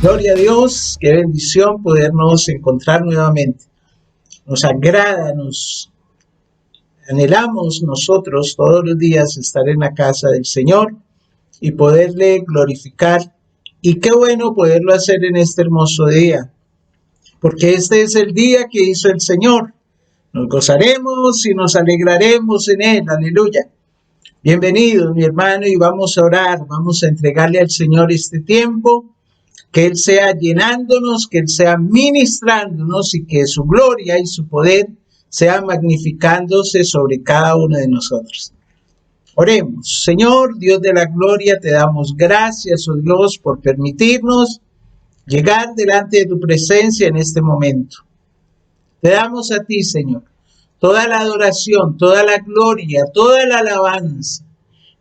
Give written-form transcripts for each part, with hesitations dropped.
Gloria a Dios, qué bendición podernos encontrar nuevamente. Nos agrada, nos anhelamos nosotros todos los días estar en la casa del Señor y poderle glorificar. Y qué bueno poderlo hacer en este hermoso día, porque este es el día que hizo el Señor. Nos gozaremos y nos alegraremos en él. Aleluya. Bienvenido, mi hermano, y vamos a orar, vamos a entregarle al Señor este tiempo. Que Él sea llenándonos, que Él sea ministrándonos y que su gloria y su poder sea magnificándose sobre cada uno de nosotros. Oremos. Señor, Dios de la gloria, te damos gracias, oh Dios, por permitirnos llegar delante de tu presencia en este momento. Te damos a ti, Señor, toda la adoración, toda la gloria, toda la alabanza,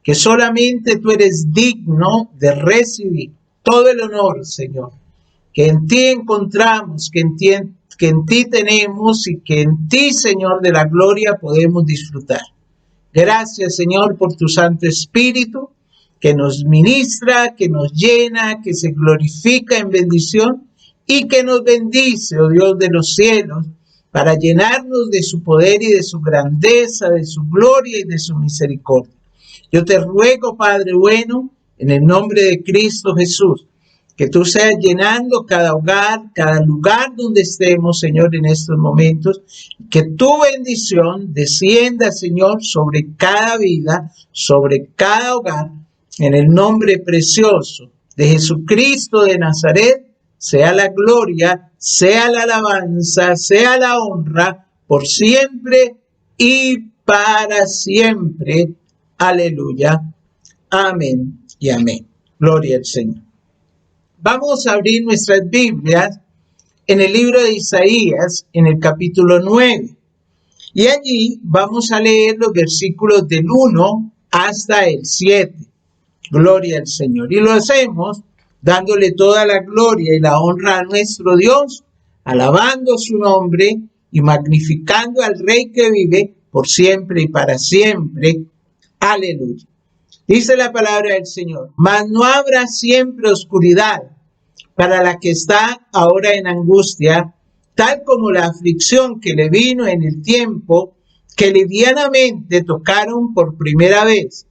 que solamente tú eres digno de recibir. Todo el honor, Señor, que en ti encontramos, que en ti tenemos y que en ti, Señor, de la gloria podemos disfrutar. Gracias, Señor, por tu Santo Espíritu, que nos ministra, que nos llena, que se glorifica en bendición y que nos bendice, oh Dios de los cielos, para llenarnos de su poder y de su grandeza, de su gloria y de su misericordia. Yo te ruego, Padre bueno, en el nombre de Cristo Jesús, que tú seas llenando cada hogar, cada lugar donde estemos, Señor, en estos momentos, que tu bendición descienda, Señor, sobre cada vida, sobre cada hogar, en el nombre precioso de Jesucristo de Nazaret, sea la gloria, sea la alabanza, sea la honra, por siempre y para siempre. Aleluya. Amén y amén. Gloria al Señor. Vamos a abrir nuestras Biblias en el libro de Isaías, en el capítulo 9. Y allí vamos a leer los versículos del 1 hasta el 7. Gloria al Señor. Y lo hacemos dándole toda la gloria y la honra a nuestro Dios, alabando su nombre y magnificando al Rey que vive por siempre y para siempre. Aleluya. Dice la palabra del Señor, mas no habrá siempre oscuridad para la que está ahora en angustia, tal como la aflicción que le vino en el tiempo que livianamente tocaron por primera vez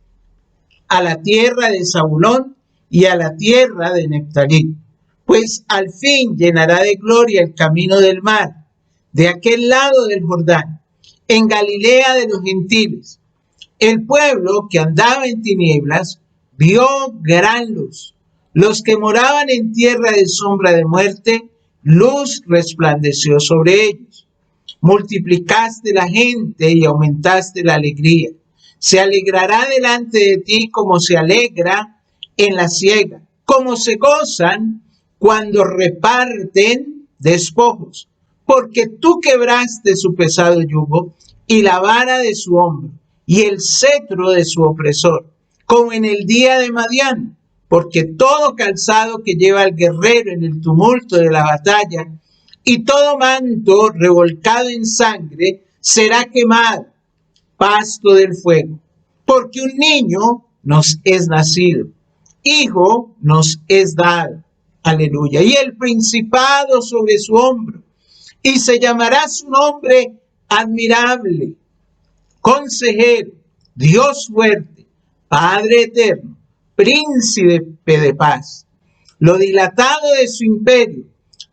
a la tierra de Zabulón y a la tierra de Neftalí. Pues al fin llenará de gloria el camino del mar, de aquel lado del Jordán, en Galilea de los gentiles. El pueblo que andaba en tinieblas vio gran luz. Los que moraban en tierra de sombra de muerte, luz resplandeció sobre ellos. Multiplicaste la gente y aumentaste la alegría. Se alegrará delante de ti como se alegra en la siega, como se gozan cuando reparten despojos, porque tú quebraste su pesado yugo y la vara de su hombro y el cetro de su opresor, como en el día de Madián, porque todo calzado que lleva el guerrero en el tumulto de la batalla y todo manto revolcado en sangre será quemado, pasto del fuego, porque un niño nos es nacido, hijo nos es dado, aleluya, y el principado sobre su hombro, y se llamará su nombre admirable, Consejero, Dios fuerte, Padre eterno, Príncipe de paz. Lo dilatado de su imperio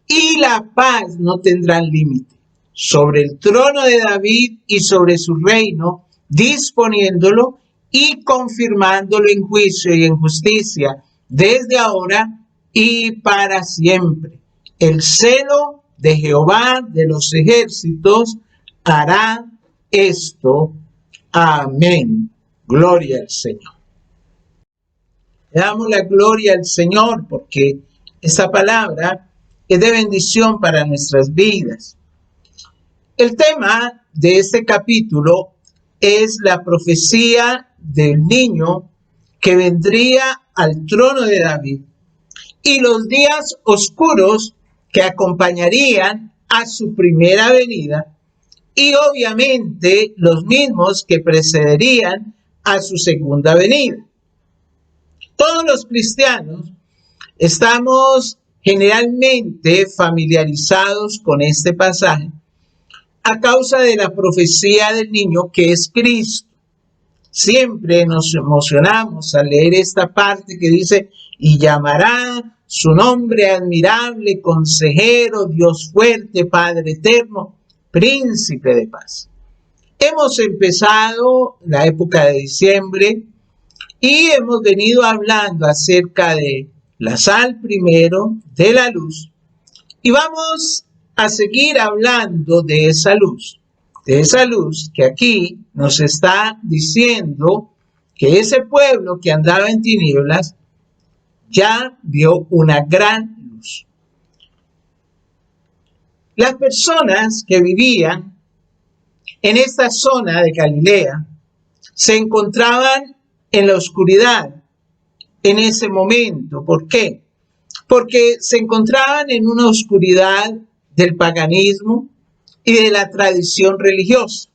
y la paz no tendrán límite. Sobre el trono de David y sobre su reino, disponiéndolo y confirmándolo en juicio y en justicia, desde ahora y para siempre. El celo de Jehová de los ejércitos hará esto. Amén. Gloria al Señor. Le damos la gloria al Señor porque esta palabra es de bendición para nuestras vidas. El tema de este capítulo es la profecía del niño que vendría al trono de David y los días oscuros que acompañarían a su primera venida y obviamente los mismos que precederían a su segunda venida. Todos los cristianos estamos generalmente familiarizados con este pasaje a causa de la profecía del niño que es Cristo. Siempre nos emocionamos al leer esta parte que dice, y llamará su nombre admirable, consejero, Dios fuerte, Padre eterno, príncipe de paz. Hemos empezado la época de diciembre y hemos venido hablando acerca de la sal primero, de la luz, y vamos a seguir hablando de esa luz que aquí nos está diciendo que ese pueblo que andaba en tinieblas ya vio una gran luz. Las personas que vivían en esta zona de Galilea se encontraban en la oscuridad en ese momento. ¿Por qué? Porque se encontraban en una oscuridad del paganismo y de la tradición religiosa.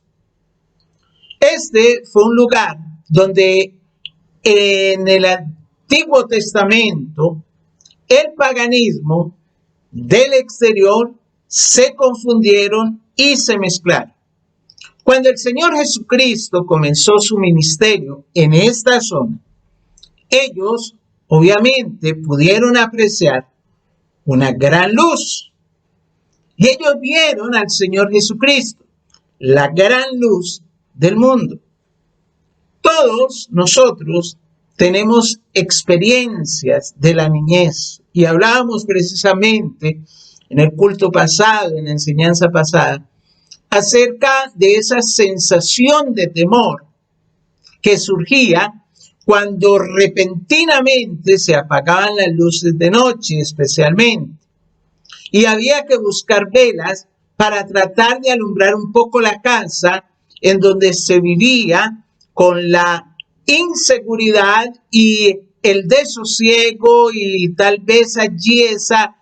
Este fue un lugar donde en el Antiguo Testamento el paganismo del exterior se confundieron y se mezclaron. Cuando el Señor Jesucristo comenzó su ministerio en esta zona, ellos obviamente pudieron apreciar una gran luz. Y ellos vieron al Señor Jesucristo, la gran luz del mundo. Todos nosotros tenemos experiencias de la niñez y hablábamos precisamente en el culto pasado, en la enseñanza pasada, acerca de esa sensación de temor que surgía cuando repentinamente se apagaban las luces de noche, especialmente, y había que buscar velas para tratar de alumbrar un poco la casa en donde se vivía con la inseguridad y el desosiego y tal vez allí esa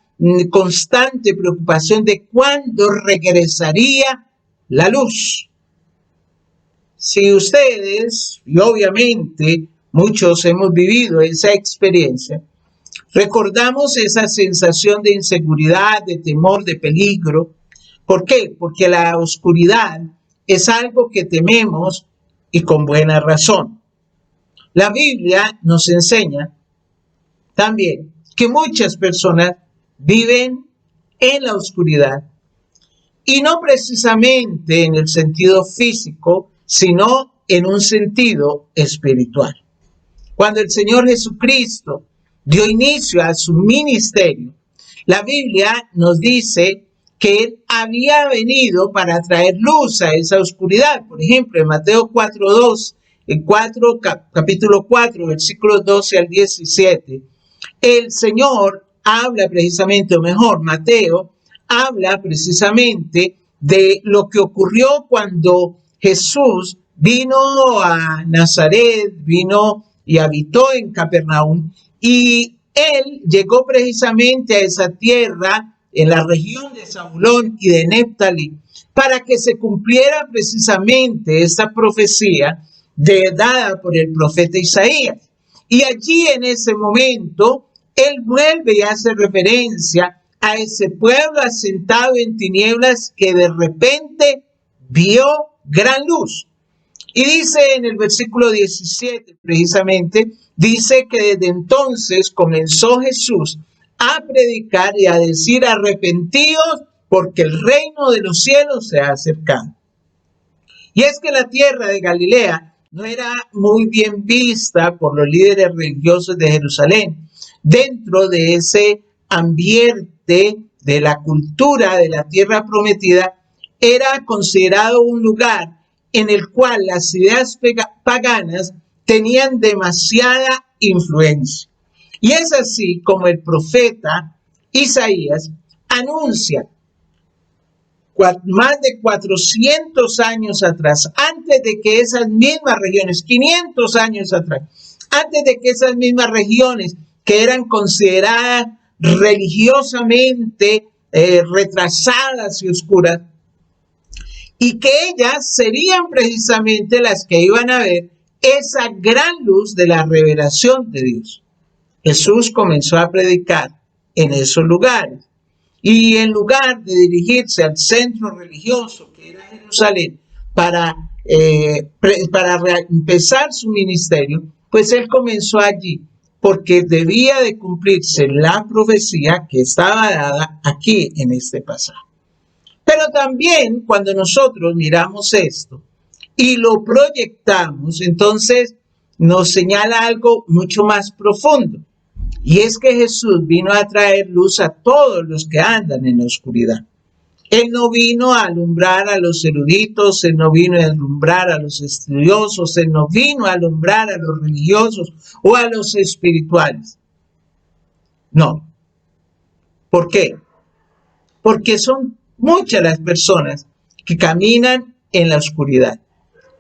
constante preocupación de cuándo regresaría la luz. Si ustedes, y obviamente muchos hemos vivido esa experiencia, recordamos esa sensación de inseguridad, de temor, de peligro. ¿Por qué? Porque la oscuridad es algo que tememos y con buena razón. La Biblia nos enseña también que muchas personas viven en la oscuridad y no precisamente en el sentido físico, sino en un sentido espiritual. Cuando el Señor Jesucristo dio inicio a su ministerio, la Biblia nos dice que Él había venido para traer luz a esa oscuridad. Por ejemplo, en Mateo 4:2, capítulo 4, versículos 12 al 17, el Señor habla precisamente, o mejor, Mateo habla precisamente de lo que ocurrió cuando Jesús vino a Nazaret, vino y habitó en Capernaum, y él llegó precisamente a esa tierra en la región de Zabulón y de Neftalí para que se cumpliera precisamente esta profecía dada por el profeta Isaías. Y allí en ese momento él vuelve y hace referencia a ese pueblo asentado en tinieblas que de repente vio gran luz. Y dice en el versículo 17, precisamente, dice que desde entonces comenzó Jesús a predicar y a decir: arrepentidos, porque el reino de los cielos se ha acercado. Y es que la tierra de Galilea no era muy bien vista por los líderes religiosos de Jerusalén. Dentro de ese ambiente de la cultura de la tierra prometida, era considerado un lugar en el cual las ideas paganas tenían demasiada influencia. Y es así como el profeta Isaías anuncia más de 400 años atrás, antes de que esas mismas regiones, 500 años atrás, antes de que esas mismas regiones que eran consideradas religiosamente retrasadas y oscuras, y que ellas serían precisamente las que iban a ver esa gran luz de la revelación de Dios. Jesús comenzó a predicar en esos lugares. Y en lugar de dirigirse al centro religioso que era Jerusalén para empezar su ministerio, pues él comenzó allí porque debía de cumplirse la profecía que estaba dada aquí en este pasaje. Pero también cuando nosotros miramos esto y lo proyectamos, entonces nos señala algo mucho más profundo. Y es que Jesús vino a traer luz a todos los que andan en la oscuridad. Él no vino a alumbrar a los eruditos, Él no vino a alumbrar a los estudiosos, Él no vino a alumbrar a los religiosos o a los espirituales. No. ¿Por qué? Porque son muchas las personas que caminan en la oscuridad.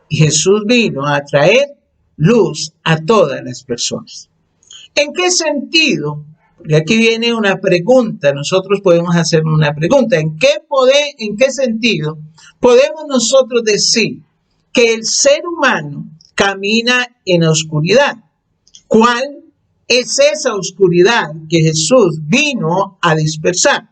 Y Jesús vino a traer luz a todas las personas. ¿En qué sentido? Porque aquí viene una pregunta, nosotros podemos hacer una pregunta. ¿En qué sentido podemos nosotros decir que el ser humano camina en la oscuridad? ¿Cuál es esa oscuridad que Jesús vino a dispersar?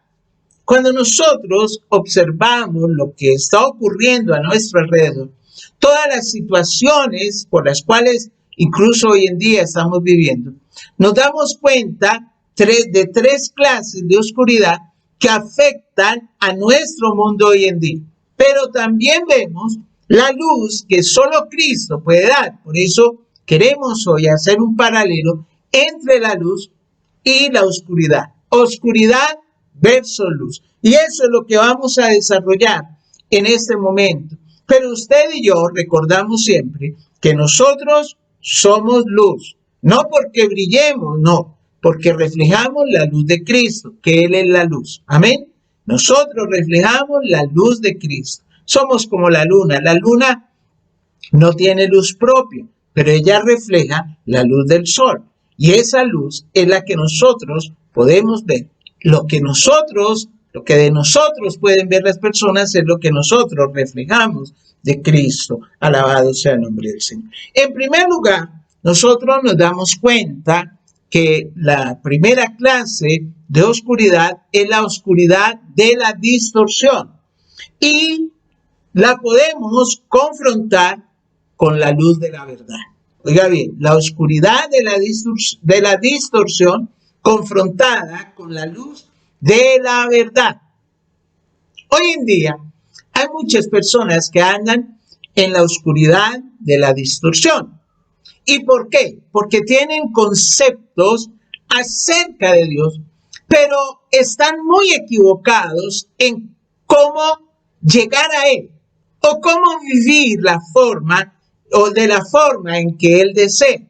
Cuando nosotros observamos lo que está ocurriendo a nuestro alrededor, todas las situaciones por las cuales incluso hoy en día estamos viviendo, nos damos cuenta de tres clases de oscuridad que afectan a nuestro mundo hoy en día. Pero también vemos la luz que solo Cristo puede dar. Por eso queremos hoy hacer un paralelo entre la luz y la oscuridad. Oscuridad versus luz. Y eso es lo que vamos a desarrollar en este momento. Pero usted y yo recordamos siempre que nosotros somos luz. No porque brillemos, no, porque reflejamos la luz de Cristo, que Él es la luz. Amén. Nosotros reflejamos la luz de Cristo. Somos como la luna. La luna no tiene luz propia, pero ella refleja la luz del sol. Y esa luz es la que nosotros podemos ver. Lo que de nosotros pueden ver las personas es lo que nosotros reflejamos de Cristo. Alabado sea el nombre del Señor. En primer lugar, nosotros nos damos cuenta que la primera clase de oscuridad es la oscuridad de la distorsión. Y la podemos confrontar con la luz de la verdad. Oiga bien, la oscuridad de la distorsión confrontada con la luz de la verdad. Hoy en día hay muchas personas que andan en la oscuridad de la distorsión. ¿Y por qué? Porque tienen conceptos acerca de Dios, pero están muy equivocados en cómo llegar a Él o cómo vivir la forma en que Él desea.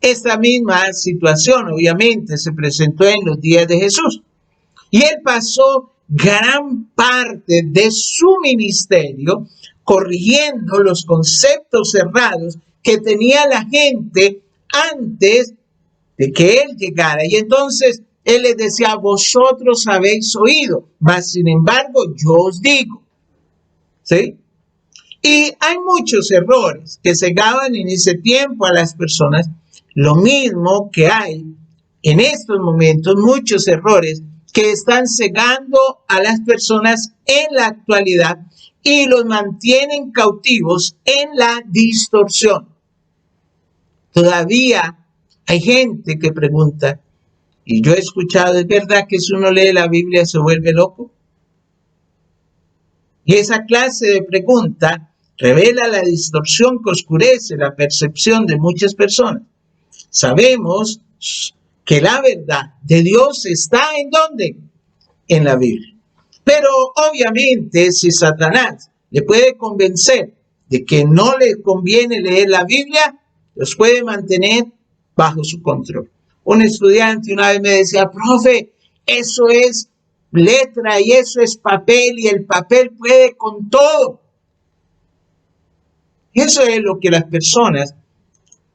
Esta misma situación obviamente se presentó en los días de Jesús y Él pasó gran parte de su ministerio corrigiendo los conceptos errados que tenía la gente antes de que Él llegara. Y entonces Él les decía, vosotros habéis oído, mas sin embargo yo os digo. ¿Sí? Y hay muchos errores que cegaban en ese tiempo a las personas, lo mismo que hay en estos momentos muchos errores que están cegando a las personas en la actualidad y los mantienen cautivos en la distorsión. Todavía hay gente que pregunta, y yo he escuchado, ¿es verdad que si uno lee la Biblia se vuelve loco? Y esa clase de pregunta revela la distorsión que oscurece la percepción de muchas personas. Sabemos que la verdad de Dios está ¿en dónde? En la Biblia. Pero obviamente si Satanás le puede convencer de que no le conviene leer la Biblia, los puede mantener bajo su control. Un estudiante una vez me decía, profe, eso es letra y eso es papel y el papel puede con todo. Eso es lo que las personas,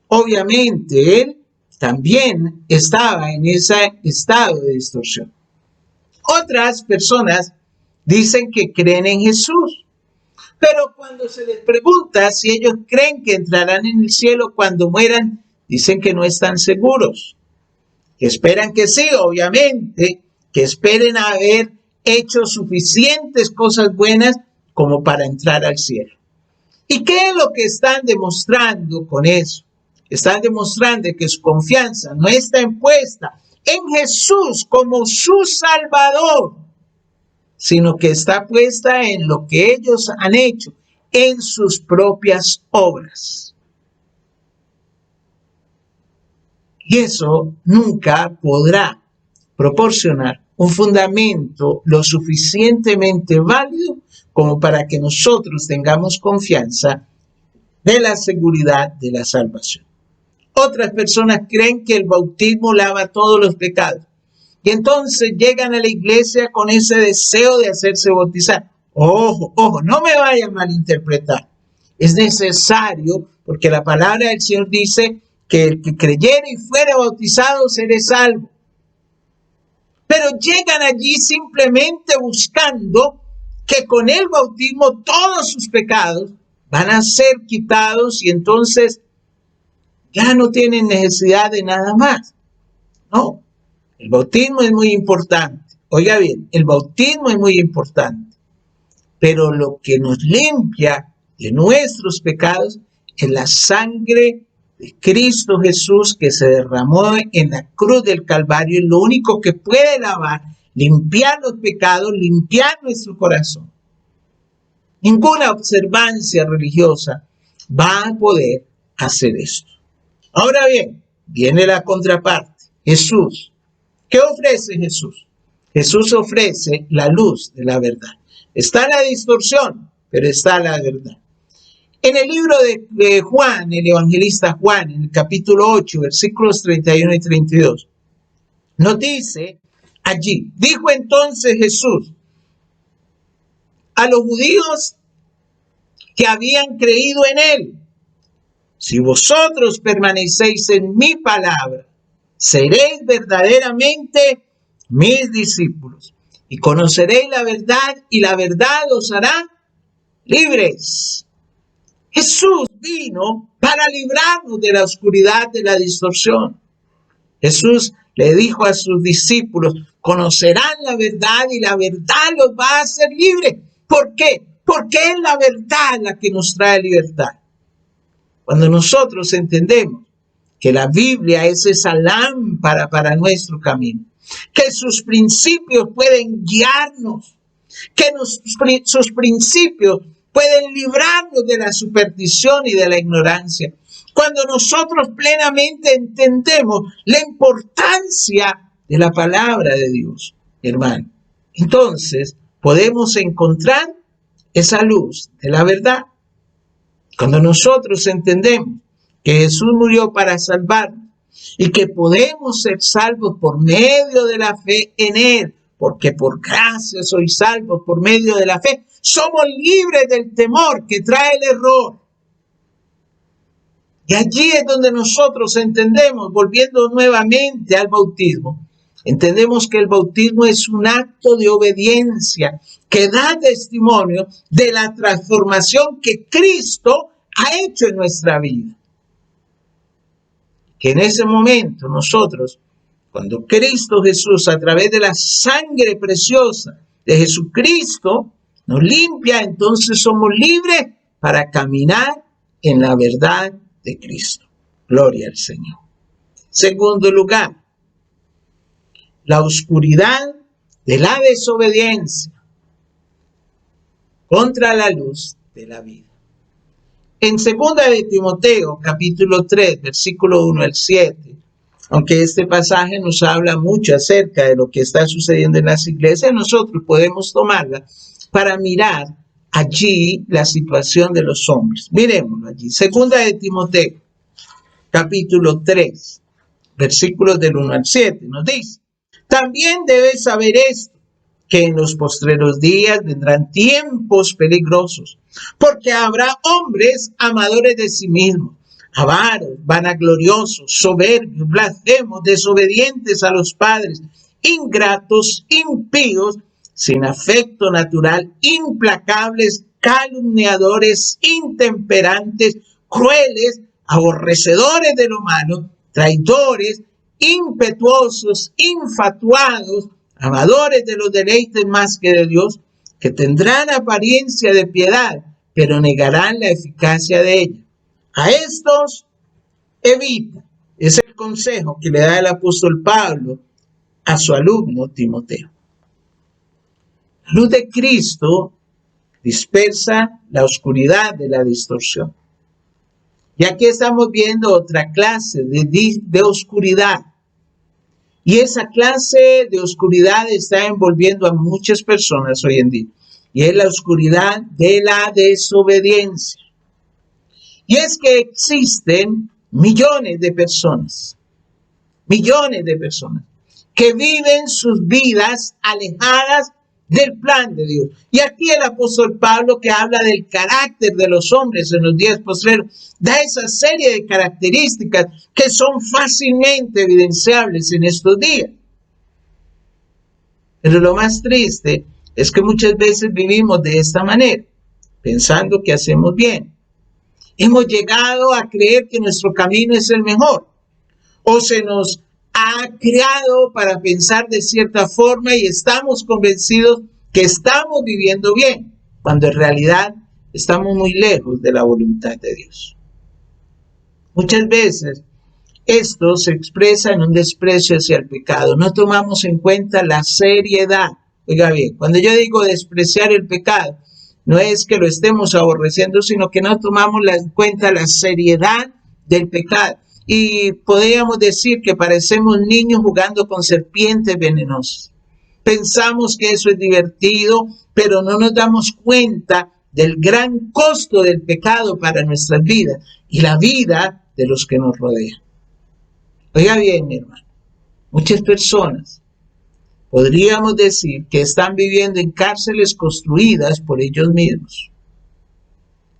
obviamente él también estaba en ese estado de distorsión. Otras personas dicen que creen en Jesús, pero cuando se les pregunta si ellos creen que entrarán en el cielo cuando mueran, dicen que no están seguros. que esperan que sí, obviamente, que esperen haber hecho suficientes cosas buenas como para entrar al cielo. ¿Y qué es lo que están demostrando con eso? Están demostrando que su confianza no está impuesta en Jesús como su Salvador, sino que está puesta en lo que ellos han hecho, en sus propias obras. Y eso nunca podrá proporcionar un fundamento lo suficientemente válido como para que nosotros tengamos confianza de la seguridad de la salvación. Otras personas creen que el bautismo lava todos los pecados y entonces llegan a la iglesia con ese deseo de hacerse bautizar. Ojo, no me vayan a malinterpretar. Es necesario, porque la palabra del Señor dice que el que creyere y fuere bautizado será salvo. Pero llegan allí simplemente buscando que con el bautismo todos sus pecados van a ser quitados y entonces ya no tienen necesidad de nada más. No, el bautismo es muy importante. Oiga bien, el bautismo es muy importante. Pero lo que nos limpia de nuestros pecados es la sangre de Cristo Jesús que se derramó en la cruz del Calvario. Es lo único que puede lavar, limpiar los pecados, limpiar nuestro corazón. Ninguna observancia religiosa va a poder hacer esto. Ahora bien, viene la contraparte. Jesús. ¿Qué ofrece Jesús? Jesús ofrece la luz de la verdad. Está la distorsión, pero está la verdad. En el libro de Juan, el evangelista Juan, en el capítulo 8, versículos 31 y 32, nos dice allí, dijo entonces Jesús a los judíos que habían creído en él: si vosotros permanecéis en mi palabra, seréis verdaderamente mis discípulos y conoceréis la verdad y la verdad os hará libres. Jesús vino para librarnos de la oscuridad, de la distorsión. Jesús le dijo a sus discípulos: conocerán la verdad y la verdad los va a hacer libres. ¿Por qué? Porque es la verdad la que nos trae libertad. Cuando nosotros entendemos que la Biblia es esa lámpara para nuestro camino, que sus principios pueden guiarnos, que sus principios pueden librarnos de la superstición y de la ignorancia. Cuando nosotros plenamente entendemos la importancia de la palabra de Dios, hermano, entonces podemos encontrar esa luz de la verdad. Cuando nosotros entendemos que Jesús murió para salvarnos y que podemos ser salvos por medio de la fe en Él, porque por gracia sois salvos por medio de la fe, somos libres del temor que trae el error. Y allí es donde nosotros entendemos, volviendo nuevamente al bautismo, entendemos que el bautismo es un acto de obediencia que da testimonio de la transformación que Cristo ha hecho en nuestra vida. Que en ese momento nosotros, cuando Cristo Jesús, a través de la sangre preciosa de Jesucristo, nos limpia, entonces somos libres para caminar en la verdad de Cristo. Gloria al Señor. Segundo lugar, la oscuridad de la desobediencia contra la luz de la vida. En 2 de Timoteo, capítulo 3, versículo 1 al 7, aunque este pasaje nos habla mucho acerca de lo que está sucediendo en las iglesias, nosotros podemos tomarla para mirar allí la situación de los hombres. Miremoslo allí. 2 de Timoteo, capítulo 3, versículos del 1 al 7, nos dice: también debes saber esto, que en los postreros días vendrán tiempos peligrosos, porque habrá hombres amadores de sí mismos, avaros, vanagloriosos, soberbios, blasfemos, desobedientes a los padres, ingratos, impíos, sin afecto natural, implacables, calumniadores, intemperantes, crueles, aborrecedores de lo malo, traidores, impetuosos, infatuados, amadores de los deleites más que de Dios, que tendrán apariencia de piedad, pero negarán la eficacia de ella. A estos evita. Es el consejo que le da el apóstol Pablo a su alumno Timoteo. La luz de Cristo dispersa la oscuridad de la distorsión. Y aquí estamos viendo otra clase de oscuridad. Y esa clase de oscuridad está envolviendo a muchas personas hoy en día. Y es la oscuridad de la desobediencia. Y es que existen millones de personas que viven sus vidas alejadas del plan de Dios. Y aquí el apóstol Pablo, que habla del carácter de los hombres en los días postreros, da esa serie de características que son fácilmente evidenciables en estos días. Pero lo más triste es que muchas veces vivimos de esta manera, pensando que hacemos bien. Hemos llegado a creer que nuestro camino es el mejor, o se nos ha creado para pensar de cierta forma y estamos convencidos que estamos viviendo bien, cuando en realidad estamos muy lejos de la voluntad de Dios. Muchas veces esto se expresa en un desprecio hacia el pecado. No tomamos en cuenta la seriedad. Oiga bien, cuando yo digo despreciar el pecado, no es que lo estemos aborreciendo, sino que no tomamos en cuenta la seriedad del pecado. Y podríamos decir que parecemos niños jugando con serpientes venenosas. Pensamos que eso es divertido, pero no nos damos cuenta del gran costo del pecado para nuestras vidas y la vida de los que nos rodean. Oiga bien, mi hermano, muchas personas podríamos decir que están viviendo en cárceles construidas por ellos mismos.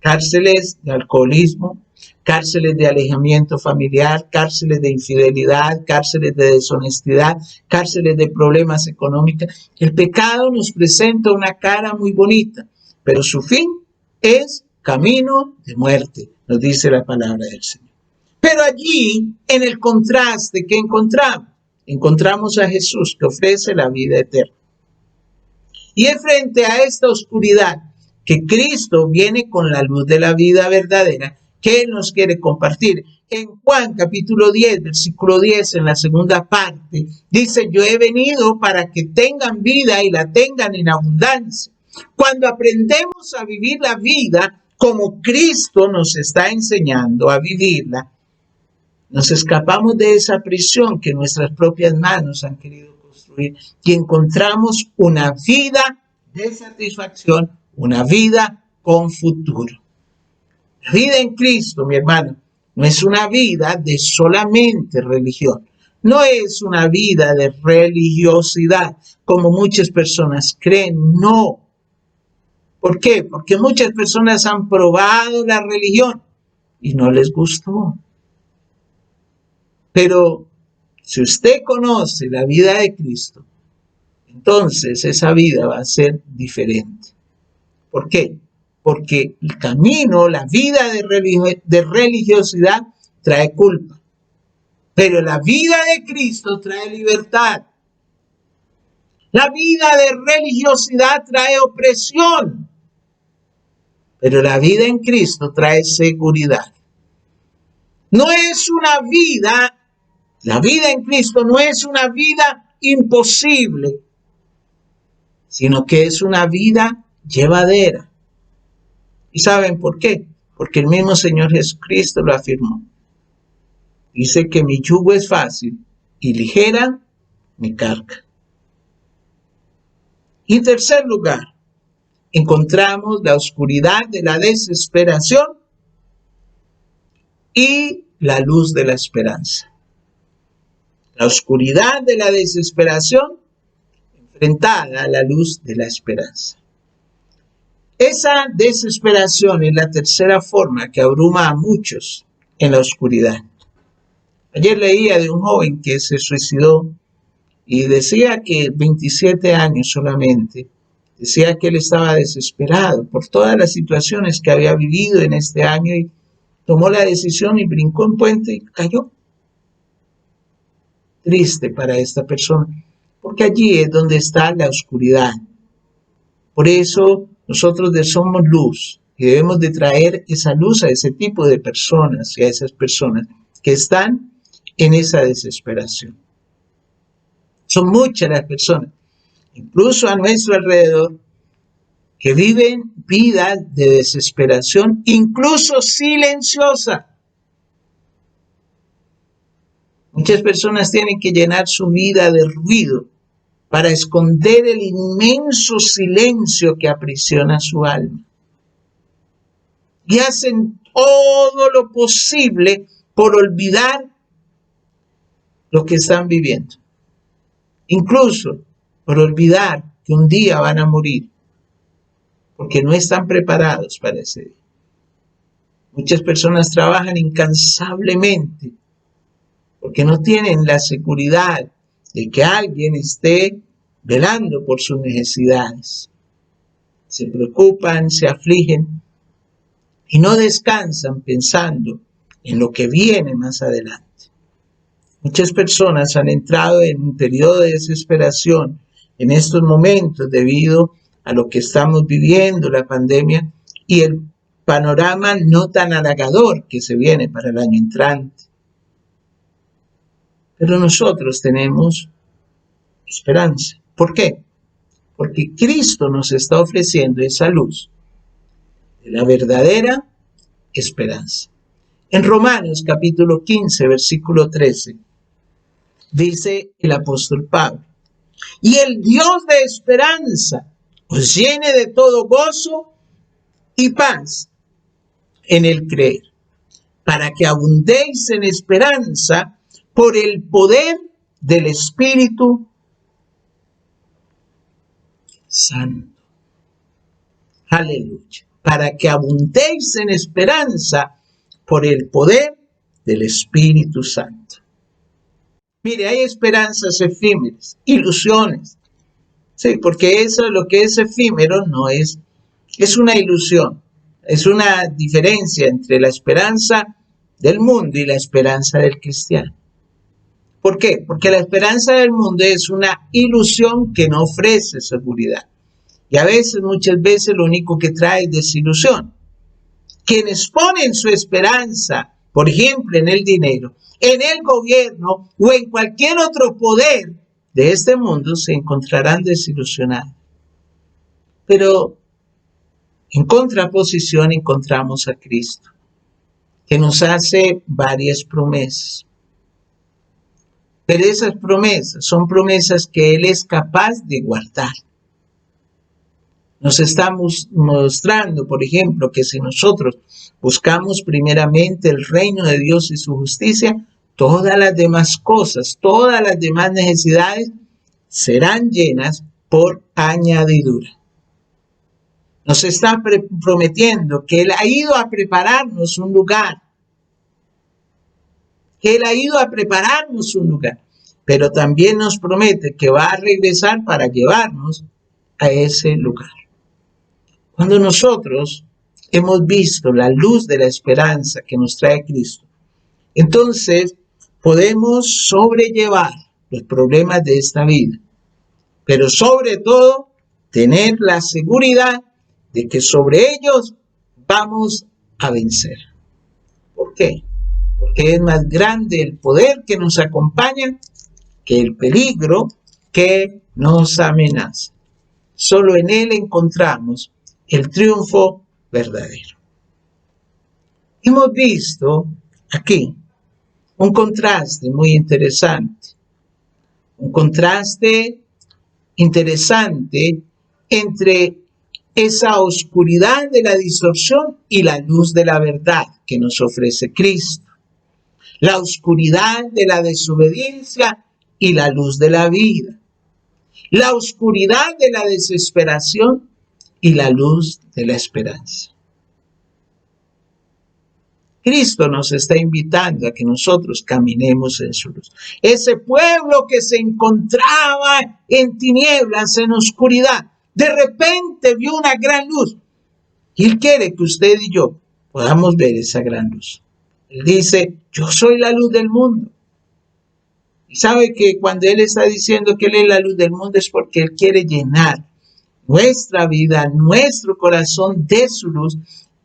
Cárceles de alcoholismo, cárceles de alejamiento familiar, cárceles de infidelidad, cárceles de deshonestidad, cárceles de problemas económicos. El pecado nos presenta una cara muy bonita, pero su fin es camino de muerte, nos dice la palabra del Señor. Pero allí, en el contraste, ¿qué encontramos? Encontramos a Jesús que ofrece la vida eterna. Y es frente a esta oscuridad que Cristo viene con la luz de la vida verdadera que Él nos quiere compartir. En Juan capítulo 10, versículo 10, en la segunda parte, dice: yo he venido para que tengan vida y la tengan en abundancia. Cuando aprendemos a vivir la vida como Cristo nos está enseñando a vivirla, nos escapamos de esa prisión que nuestras propias manos han querido construir y encontramos una vida de satisfacción, una vida con futuro. La vida en Cristo, mi hermano, no es una vida de solamente religión, no es una vida de religiosidad, como muchas personas creen, no. ¿Por qué? Porque muchas personas han probado la religión y no les gustó. Pero si usted conoce la vida de Cristo, entonces esa vida va a ser diferente. ¿Por qué? Porque el camino, la vida de religiosidad trae culpa. Pero la vida de Cristo trae libertad. La vida de religiosidad trae opresión. Pero la vida en Cristo trae seguridad. No es una vida, la vida en Cristo no es una vida imposible, sino que es una vida llevadera. ¿Y saben por qué? Porque el mismo Señor Jesucristo lo afirmó. Dice que mi yugo es fácil y ligera mi carga. Y en tercer lugar, encontramos la oscuridad de la desesperación y la luz de la esperanza. La oscuridad de la desesperación enfrentada a la luz de la esperanza. Esa desesperación es la tercera forma que abruma a muchos en la oscuridad. Ayer leía de un joven que se suicidó y decía que 27 años solamente, decía que él estaba desesperado por todas las situaciones que había vivido en este año y tomó la decisión y brincó un puente y cayó. triste para esta persona, porque allí es donde está la oscuridad. Por eso nosotros somos luz y debemos de traer esa luz a ese tipo de personas y a esas personas que están en esa desesperación. Son muchas las personas, incluso a nuestro alrededor, que viven vidas de desesperación, incluso silenciosa. Muchas personas tienen que llenar su vida de ruido para esconder el inmenso silencio que aprisiona su alma. Y hacen todo lo posible por olvidar lo que están viviendo. Incluso por olvidar que un día van a morir, porque no están preparados para ese día. Muchas personas trabajan incansablemente porque no tienen la seguridad de que alguien esté velando por sus necesidades. Se preocupan, se afligen y no descansan pensando en lo que viene más adelante. Muchas personas han entrado en un periodo de desesperación en estos momentos debido a lo que estamos viviendo, la pandemia, y el panorama no tan halagador que se viene para el año entrante. Pero nosotros tenemos esperanza. ¿Por qué? Porque Cristo nos está ofreciendo esa luz de la verdadera esperanza. En Romanos capítulo 15, versículo 13, dice el apóstol Pablo: y el Dios de esperanza os llene de todo gozo y paz en el creer, para que abundéis en esperanza por el poder del Espíritu Santo. Aleluya. Para que abundéis en esperanza por el poder del Espíritu Santo. Mire, hay esperanzas efímeras, ilusiones. Sí, porque eso, lo que es efímero, no es una ilusión. Es una diferencia entre la esperanza del mundo y la esperanza del cristiano. ¿Por qué? Porque la esperanza del mundo es una ilusión que no ofrece seguridad. Y a veces, muchas veces, lo único que trae es desilusión. Quienes ponen su esperanza, por ejemplo, en el dinero, en el gobierno o en cualquier otro poder de este mundo, se encontrarán desilusionados. Pero en contraposición encontramos a Cristo, que nos hace varias promesas. Pero esas promesas son promesas que Él es capaz de guardar. Nos estamos mostrando, por ejemplo, que si nosotros buscamos primeramente el reino de Dios y su justicia, todas las demás cosas, todas las demás necesidades serán llenas por añadidura. Nos está prometiendo que Él ha ido a prepararnos un lugar. Que Él ha ido a prepararnos un lugar. Pero también nos promete que va a regresar para llevarnos a ese lugar. Cuando nosotros hemos visto la luz de la esperanza que nos trae Cristo, entonces podemos sobrellevar los problemas de esta vida, pero sobre todo tener la seguridad de que sobre ellos vamos a vencer. ¿Por qué? Porque es más grande el poder que nos acompaña que el peligro que nos amenaza. Solo en Él encontramos el triunfo verdadero. Hemos visto aquí un contraste muy interesante. Un contraste interesante entre esa oscuridad de la distorsión y la luz de la verdad que nos ofrece Cristo. La oscuridad de la desobediencia y la luz de la vida. La oscuridad de la desesperación y la luz de la esperanza. Cristo nos está invitando a que nosotros caminemos en su luz. Ese pueblo que se encontraba en tinieblas, en oscuridad, de repente vio una gran luz. Y Él quiere que usted y yo podamos ver esa gran luz. Él dice: yo soy la luz del mundo. Sabe que cuando Él está diciendo que Él es la luz del mundo es porque Él quiere llenar nuestra vida, nuestro corazón de su luz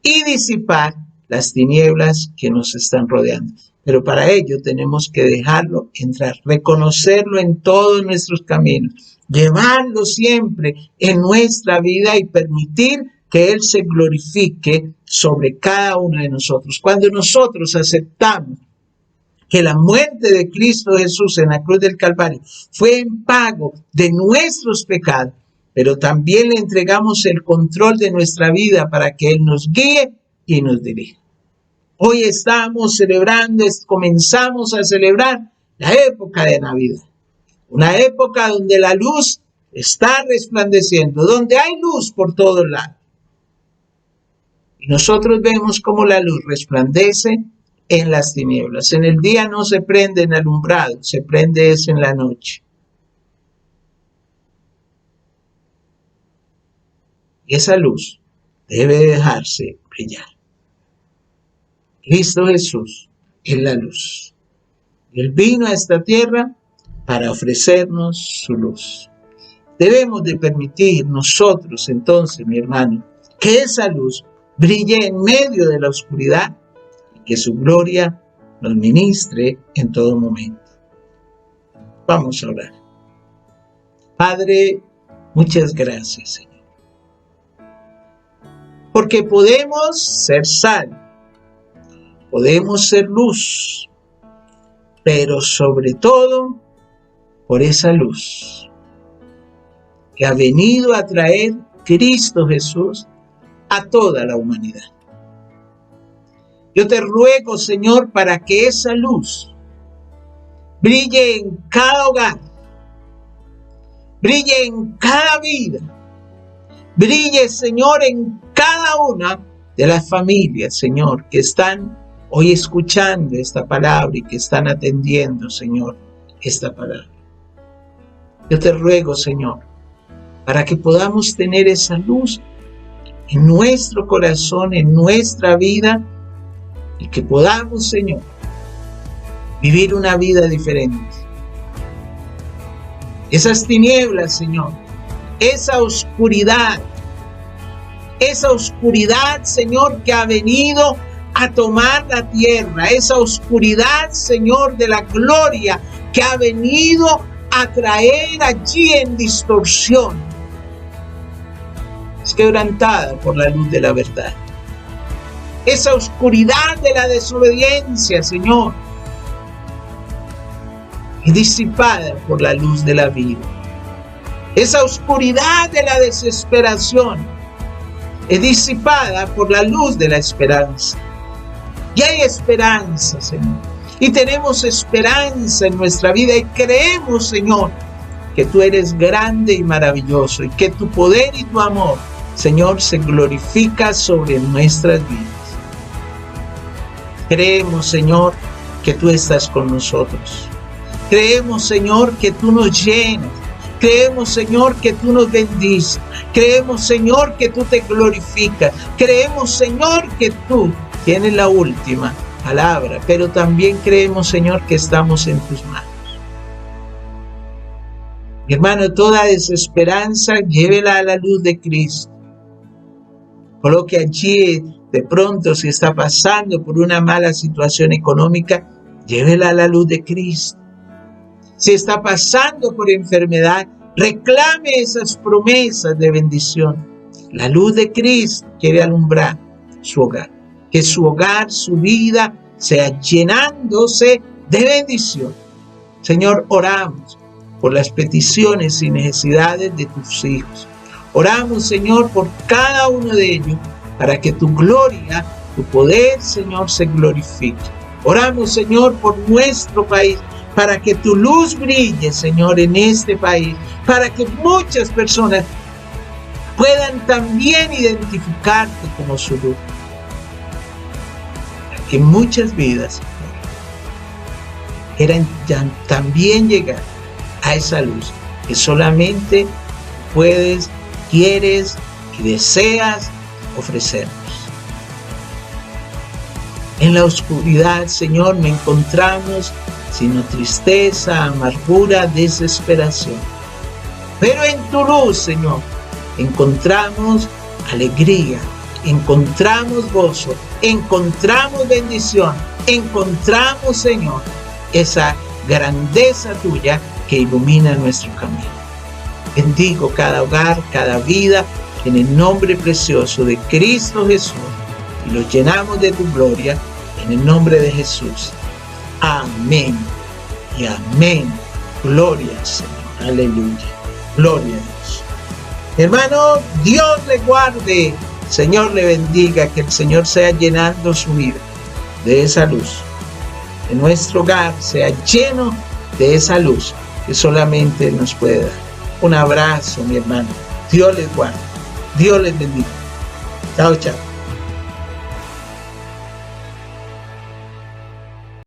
y disipar las tinieblas que nos están rodeando. Pero para ello tenemos que dejarlo entrar, reconocerlo en todos nuestros caminos, llevarlo siempre en nuestra vida y permitir que Él se glorifique sobre cada uno de nosotros. Cuando nosotros aceptamos que la muerte de Cristo Jesús en la cruz del Calvario fue en pago de nuestros pecados, pero también le entregamos el control de nuestra vida para que Él nos guíe y nos dirija. Hoy estamos celebrando, comenzamos a celebrar la época de Navidad, una época donde la luz está resplandeciendo, donde hay luz por todos lados. Y nosotros vemos cómo la luz resplandece en las tinieblas. En el día no se prende en alumbrado, se prende es en la noche. Y esa luz debe dejarse brillar. Cristo Jesús es la luz. Él vino a esta tierra para ofrecernos su luz. Debemos de permitir nosotros entonces, mi hermano, que esa luz brille en medio de la oscuridad y que su gloria nos ministre en todo momento. Vamos a orar. Padre, muchas gracias, Señor. Porque podemos ser sal, podemos ser luz, pero sobre todo por esa luz que ha venido a traer Cristo Jesús a toda la humanidad. Yo te ruego, Señor, para que esa luz brille en cada hogar, brille en cada vida, brille, Señor, en cada una de las familias, Señor, que están hoy escuchando esta palabra y que están atendiendo, Señor, esta palabra. Yo te ruego, Señor, para que podamos tener esa luz en nuestro corazón, en nuestra vida, y que podamos, Señor, vivir una vida diferente. Esas tinieblas, Señor, esa oscuridad, Señor, que ha venido a tomar la tierra, esa oscuridad, Señor, de la gloria que ha venido a traer allí en distorsión, es quebrantada por la luz de la verdad. Esa oscuridad de la desobediencia, Señor, es disipada por la luz de la vida. Esa oscuridad de la desesperación es disipada por la luz de la esperanza. Y hay esperanza, Señor. Y tenemos esperanza en nuestra vida y creemos, Señor, que tú eres grande y maravilloso y que tu poder y tu amor, Señor, se glorifica sobre nuestras vidas. Creemos, Señor, que tú estás con nosotros. Creemos, Señor, que tú nos llenas. Creemos, Señor, que tú nos bendices. Creemos, Señor, que tú te glorificas. Creemos, Señor, que tú tienes la última palabra. Pero también creemos, Señor, que estamos en tus manos. Mi hermano, toda desesperanza, llévela a la luz de Cristo. Coloque allí, de pronto, si está pasando por una mala situación económica, llévela a la luz de Cristo. Si está pasando por enfermedad, reclame esas promesas de bendición. La luz de Cristo quiere alumbrar su hogar. Que su hogar, su vida, sea llenándose de bendición. Señor, oramos por las peticiones y necesidades de tus hijos. Oramos, Señor, por cada uno de ellos, para que tu gloria, tu poder, Señor, se glorifique. Oramos, Señor, por nuestro país, para que tu luz brille, Señor, en este país, para que muchas personas puedan también identificarte como su luz. Para que muchas vidas quieran también llegar a esa luz que solamente puedes, quieres y deseas ofrecernos. En la oscuridad, Señor, no encontramos sino tristeza, amargura, desesperación. Pero en tu luz, Señor, encontramos alegría, encontramos gozo, encontramos bendición, encontramos, Señor, esa grandeza tuya que ilumina nuestro camino. Bendigo cada hogar, cada vida, en el nombre precioso de Cristo Jesús, y los llenamos de tu gloria, en el nombre de Jesús. Amén y amén. Gloria al Señor. Aleluya. Gloria a Dios. Hermano, Dios le guarde. Señor le bendiga. Que el Señor sea llenando su vida de esa luz. Que nuestro hogar sea lleno de esa luz que solamente nos puede dar. Un abrazo, mi hermano. Dios les guarde. Dios les bendiga. Chao, chao.